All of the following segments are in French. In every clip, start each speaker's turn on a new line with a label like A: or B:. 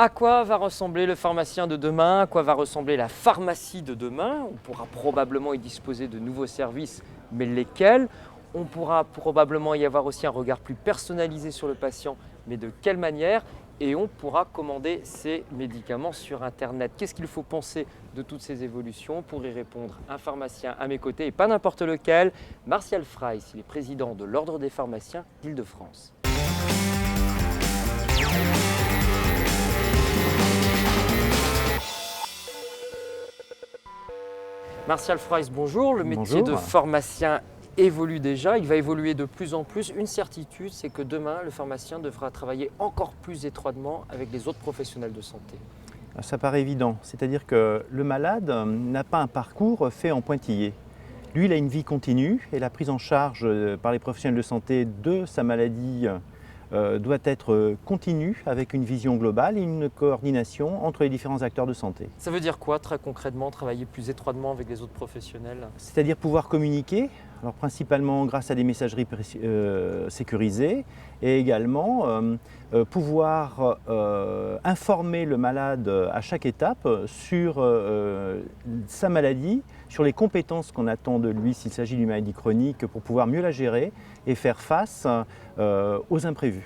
A: À quoi va ressembler le pharmacien de demain? À quoi va ressembler la pharmacie de demain? On pourra probablement y disposer de nouveaux services, mais lesquels? On pourra probablement y avoir aussi un regard plus personnalisé sur le patient, mais de quelle manière? Et on pourra commander ses médicaments sur Internet. Qu'est-ce qu'il faut penser de toutes ces évolutions? Pour y répondre, un pharmacien à mes côtés, et pas n'importe lequel, Martial Frys, il est président de l'Ordre des pharmaciens d'Île-de-France. Martial Frys, bonjour. Le métier de
B: Bonjour.
A: pharmacien évolue déjà, il va évoluer de plus en plus. Une certitude, c'est que demain, le pharmacien devra travailler encore plus étroitement avec les autres professionnels de santé.
B: Ça paraît évident, c'est-à-dire que le malade n'a pas un parcours fait en pointillé. Lui, il a une vie continue et la prise en charge par les professionnels de santé de sa maladie doit être continue avec une vision globale et une coordination entre les différents acteurs de santé.
A: Ça veut dire quoi très concrètement, travailler plus étroitement avec les autres professionnels?
B: C'est-à-dire pouvoir communiquer, alors principalement grâce à des messageries sécurisées, et également pouvoir informer le malade à chaque étape sur sa maladie, sur les compétences qu'on attend de lui s'il s'agit d'une maladie chronique pour pouvoir mieux la gérer et faire face aux imprévus.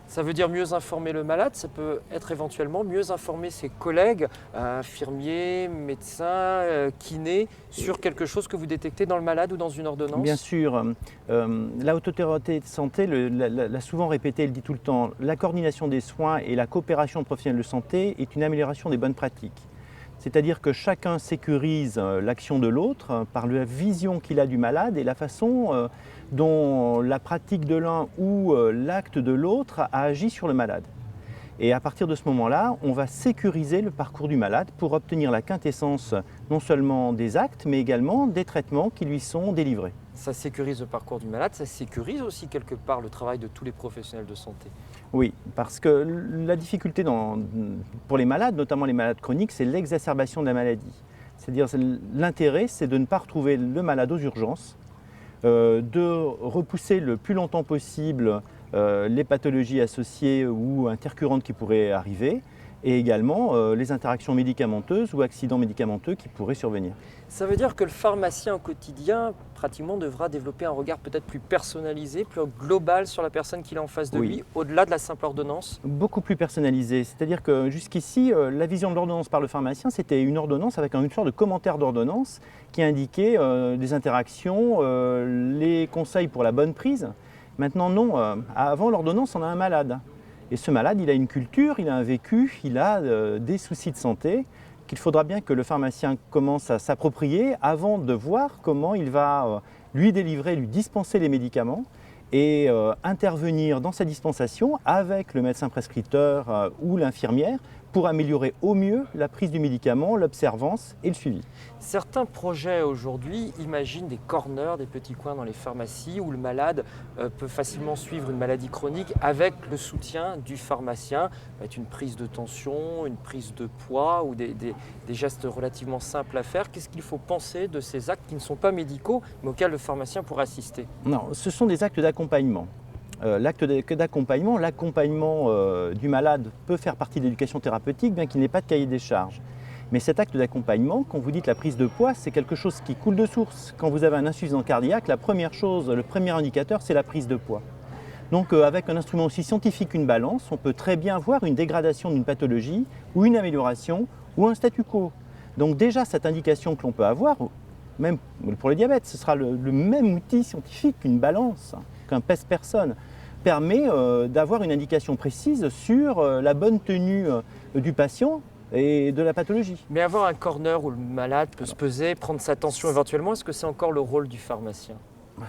A: Ça veut dire mieux informer le malade, ça peut être éventuellement mieux informer ses collègues, infirmiers, médecins, kinés, sur quelque chose que vous détectez dans le malade ou dans une ordonnance?
B: Bien sûr, la Haute Autorité de Santé l'a souvent répété, elle dit tout le temps, la coordination des soins et la coopération de professionnels de santé est une amélioration des bonnes pratiques. C'est-à-dire que chacun sécurise l'action de l'autre par la vision qu'il a du malade et la façon dont la pratique de l'un ou l'acte de l'autre a agi sur le malade. Et à partir de ce moment-là, on va sécuriser le parcours du malade pour obtenir la quintessence non seulement des actes, mais également des traitements qui lui sont délivrés.
A: Ça sécurise le parcours du malade, ça sécurise aussi quelque part le travail de tous les professionnels de santé.
B: Oui, parce que la difficulté pour les malades, notamment les malades chroniques, c'est l'exacerbation de la maladie. C'est-à-dire l'intérêt, c'est de ne pas retrouver le malade aux urgences, de repousser le plus longtemps possible les pathologies associées ou intercurrentes qui pourraient arriver, et également les interactions médicamenteuses ou accidents médicamenteux qui pourraient survenir.
A: Ça veut dire que le pharmacien au quotidien, pratiquement, devra développer un regard peut-être plus personnalisé, plus global sur la personne qu'il a en face de lui, au-delà de la simple ordonnance?
B: Beaucoup plus personnalisé, c'est-à-dire que jusqu'ici, la vision de l'ordonnance par le pharmacien, c'était une ordonnance avec une sorte de commentaire d'ordonnance qui indiquait des interactions, les conseils pour la bonne prise. Maintenant non, avant l'ordonnance, on a un malade. Et ce malade, il a une culture, il a un vécu, il a des soucis de santé qu'il faudra bien que le pharmacien commence à s'approprier avant de voir comment il va lui délivrer, lui dispenser les médicaments et intervenir dans sa dispensation avec le médecin prescripteur ou l'infirmière pour améliorer au mieux la prise du médicament, l'observance et le suivi.
A: Certains projets aujourd'hui imaginent des corners, des petits coins dans les pharmacies où le malade peut facilement suivre une maladie chronique avec le soutien du pharmacien. Ça va être une prise de tension, une prise de poids ou des gestes relativement simples à faire. Qu'est-ce qu'il faut penser de ces actes qui ne sont pas médicaux mais auxquels le pharmacien pourra assister?
B: Non, ce sont des actes d'accompagnement. L'acte d'accompagnement, l'accompagnement du malade peut faire partie de l'éducation thérapeutique, bien qu'il n'ait pas de cahier des charges. Mais cet acte d'accompagnement, quand vous dites la prise de poids, c'est quelque chose qui coule de source. Quand vous avez un insuffisant cardiaque, la première chose, le premier indicateur, c'est la prise de poids. Donc avec un instrument aussi scientifique qu'une balance, on peut très bien voir une dégradation d'une pathologie ou une amélioration ou un statu quo. Donc déjà, cette indication que l'on peut avoir, même pour le diabète, ce sera le même outil scientifique qu'une balance, qu'un pèse-personne, permet d'avoir une indication précise sur la bonne tenue du patient et de la pathologie.
A: Mais avoir un corner où le malade peut se peser, prendre sa tension éventuellement, est-ce que c'est encore le rôle du pharmacien?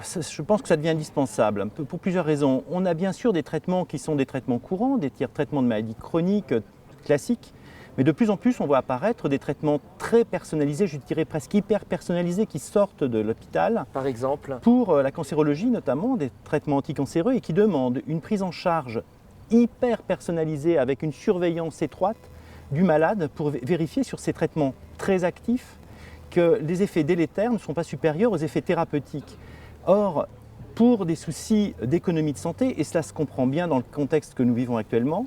B: Je pense que ça devient indispensable, pour plusieurs raisons. On a bien sûr des traitements qui sont des traitements courants, des traitements de maladies chroniques classiques, mais de plus en plus, on voit apparaître des traitements très personnalisés, je dirais presque hyper personnalisés, qui sortent de l'hôpital.
A: Par exemple?
B: Pour la cancérologie notamment, des traitements anticancéreux et qui demandent une prise en charge hyper personnalisée avec une surveillance étroite du malade pour vérifier sur ces traitements très actifs que les effets délétères ne sont pas supérieurs aux effets thérapeutiques. Or, pour des soucis d'économie de santé, et cela se comprend bien dans le contexte que nous vivons actuellement,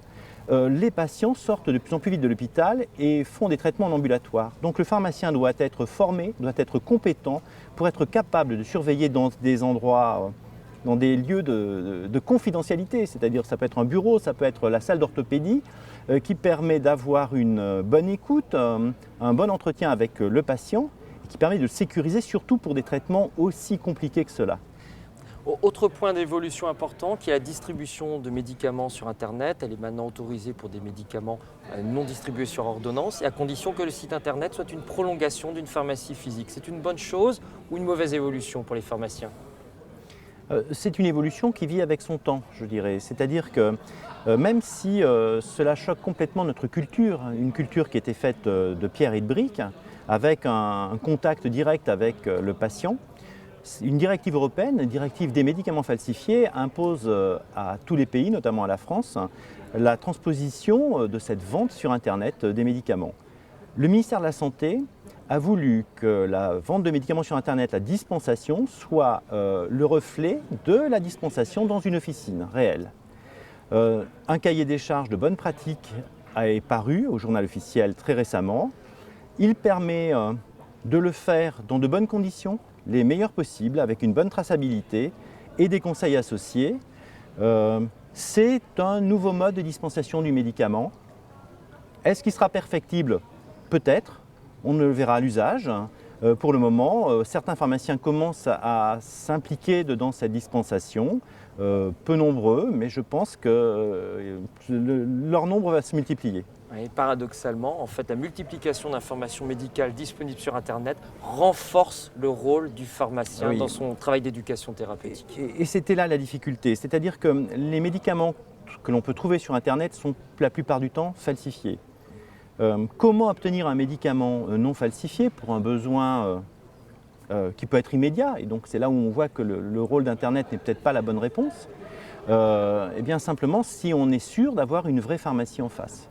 B: les patients sortent de plus en plus vite de l'hôpital et font des traitements en ambulatoire. Donc le pharmacien doit être formé, doit être compétent pour être capable de surveiller dans des endroits, dans des lieux de confidentialité, c'est-à-dire ça peut être un bureau, ça peut être la salle d'orthopédie, qui permet d'avoir une bonne écoute, un bon entretien avec le patient, et qui permet de le sécuriser surtout pour des traitements aussi compliqués que cela.
A: Autre point d'évolution important qui est la distribution de médicaments sur Internet. Elle est maintenant autorisée pour des médicaments non distribués sur ordonnance et à condition que le site Internet soit une prolongation d'une pharmacie physique. C'est une bonne chose ou une mauvaise évolution pour les pharmaciens?
B: C'est une évolution qui vit avec son temps, je dirais. C'est-à-dire que même si cela choque complètement notre culture, une culture qui était faite de pierre et de briques, avec un contact direct avec le patient, une directive européenne, une directive des médicaments falsifiés, impose à tous les pays, notamment à la France, la transposition de cette vente sur Internet des médicaments. Le ministère de la Santé a voulu que la vente de médicaments sur Internet, la dispensation, soit le reflet de la dispensation dans une officine réelle. Un cahier des charges de bonnes pratiques est paru au journal officiel très récemment. Il permet de le faire dans de bonnes conditions, les meilleures possibles, avec une bonne traçabilité et des conseils associés. C'est un nouveau mode de dispensation du médicament. Est-ce qu'il sera perfectible? Peut-être, on le verra à l'usage. Pour le moment, certains pharmaciens commencent à s'impliquer dans cette dispensation, peu nombreux, mais je pense que leur nombre va se multiplier.
A: Et paradoxalement, en fait, la multiplication d'informations médicales disponibles sur Internet renforce le rôle du pharmacien dans son travail d'éducation thérapeutique.
B: Et c'était là la difficulté, c'est-à-dire que les médicaments que l'on peut trouver sur Internet sont la plupart du temps falsifiés. Comment obtenir un médicament non falsifié pour un besoin qui peut être immédiat? Et donc c'est là où on voit que le rôle d'Internet n'est peut-être pas la bonne réponse. Eh bien simplement si on est sûr d'avoir une vraie pharmacie en face.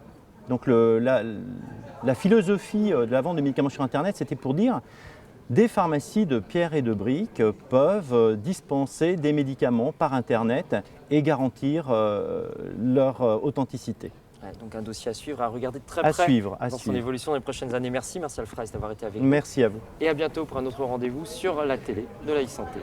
B: Donc la philosophie de la vente de médicaments sur Internet, c'était pour dire des pharmacies de pierre et de briques peuvent dispenser des médicaments par Internet et garantir leur authenticité.
A: Ouais, donc un dossier à suivre, à regarder de très près dans son évolution dans les prochaines années. Merci Martial Fraisse d'avoir été avec nous.
B: Merci à vous.
A: Et à bientôt pour un autre rendez-vous sur la télé de la e-santé.